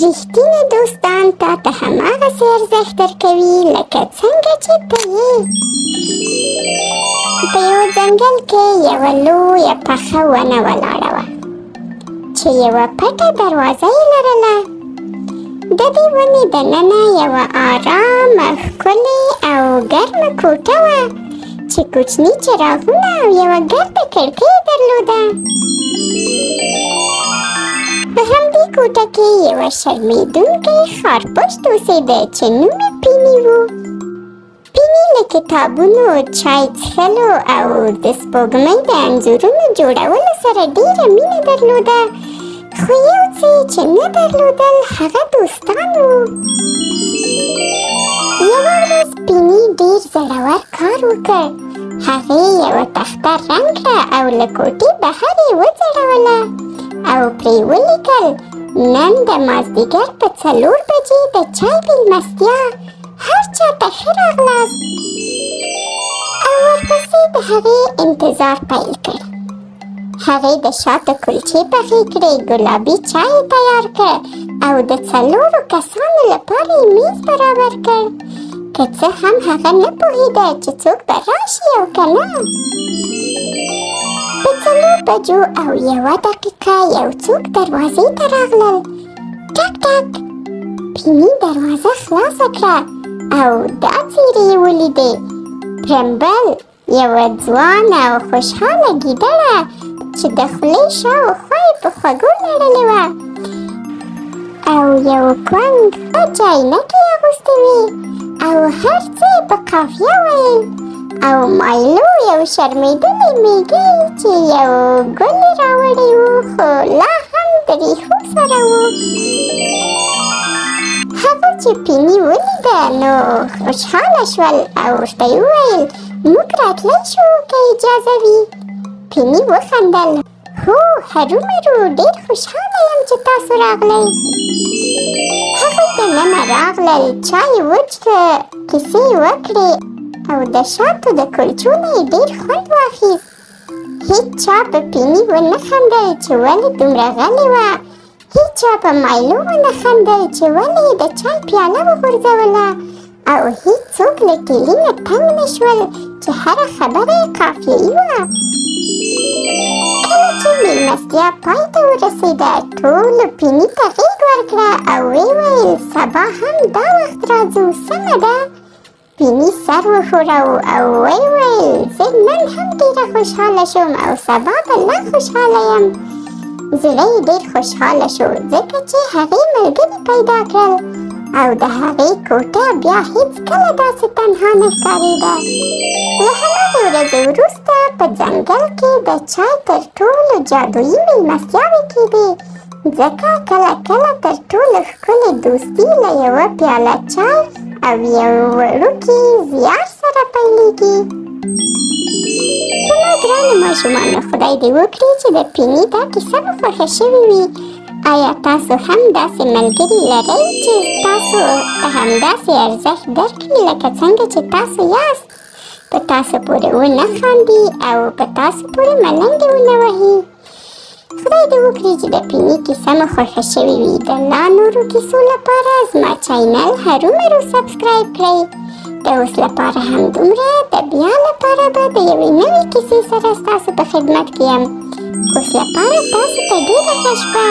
رښتیني دوستان تا ته هماغسې ارزښت درکوي لکه څنګه چې ته یې. په یو ځنګل کې یوه لویه پخه ونه ولاړه وه چې یوه پټه دروازه یې لرله. د دې ونې دننه یوه آرامه، ښکلې او ګرمه کوټه وه چې کوچني چراغونه او یوه ګرده کړکۍ یې درلوده. په همدې کوټه کې یوه شرمېدونکی خارپشت اوسېده چې نوم یې پیني و. پیني له کتابونو، چای څښلو او د سپوږمۍ د انځورونو جوړولو سره ډېره مینه درلوده، خو یو څه چې نه درلودل هغه دوستان وو. یوه ورځ پیني ډېر زړور کار وکړ. هغې یوه تخته رنګ کړه او له کوټې بهر یې وځړوله او پرې ولیکل: نن د مازدیګر په 4 بجې د چای میلمستیا، هر چا ته ښه راغلاست. او ورپسې د هغې انتظار پیل کړ. هغې د شاتو کلچې پخې کړې، ګلابي چای یې تیار کړ او د 4 کسانو لپاره یې میز برابر کړ، که څه هم هغه نه پوهېده چې څوک به راشي او که نه. په 4 بجو او 1 دقیقه یو څوک دروازې ته راغلل. ټک ټک. پیني دروازه خلاصه کړه او دا څېرې یې ولیدې: برمبل، یوه ځوانه او خوشحاله ګیدړه چې د خولې شاوخوا یې په خوږو لړلې وه او یو کونګ جاینکې یې اغوستې وې او هر څه یې په قافیه ویل، او مایلو یو شرمېدلی میږی چې یو ګل یې راوړی و خو لا هم د ریښو سره و. هغه چې پیني ولیده نو خوشحاله شول او ورته یې وویل: موږ راتلی شو که اجازه وي. پیني وخندل: هو، هرومرو، ډېر خوشحاله یم چې تاسو راغلی. هغوی دننه راغلل، چای یې وڅښه، کیسې یې وکړې او د شاتو د کلچو نه یې ډېر خوند واخیست. هیچا په پیني ونه خندل چې ولې دومره غلې وه. هیچا په مایلو ونه خندل چې ولې یې د چای پیاله وغورځوله، او هیڅوک له ټیلي نه تنګ نه شول چې هره خبره یې قافیه‌ایي وه. کله چې میلمستیا پای ته ورسېده، ټولو پیني ته غېږ ورکړه او ویې ویل: سبا هم دا وخت راځو، سمه ده؟ پیني سر وښوراوه او ویې ویل: زه نن هم ډېره خوشحاله شوم او سبا به لا خوشحاله یم. زړه یې ډېر خوشحاله شو ځکه چې هغې ملګري پیدا کړل او د هغې کوټه بیا هیڅکله داسې تنها نه ښکارېده. له هماغې ورځې وروسته په ځنګل کې د چای تر ټولو جادويي میلمستیاوې کېدې، ځکه کله کله تر ټولو ښکلې دوستي له یوه پیاله چای او یو وړوکي زیار سره پیلېږي. زما ګرانو ماشومانو، خدای دې وکړي چې د پیني دا کیسه مو خوښه شوې وي. آیا تاسو هم داسې ملګري لرئ چې تاسو ته همداسې ارزښت درکړي لکه څنګه چې تاسو یاست؟ په تاسو پورې ونه خاندي او په تاسو پورې ملنډې ونه وهي؟ خدای دې وکړي چې د پیني کیسه مو خوښه شوې وي. د لا نورو کیسو لپاره زما چینل هرومرو سبسکرایب کړئ. د اوس لپاره هم دومره، د بیا لپاره به د یوې نوې کیسې سره ستاسو په خدمت کې یم. اوس لپاره تاسو ته ډېره ښه شپه.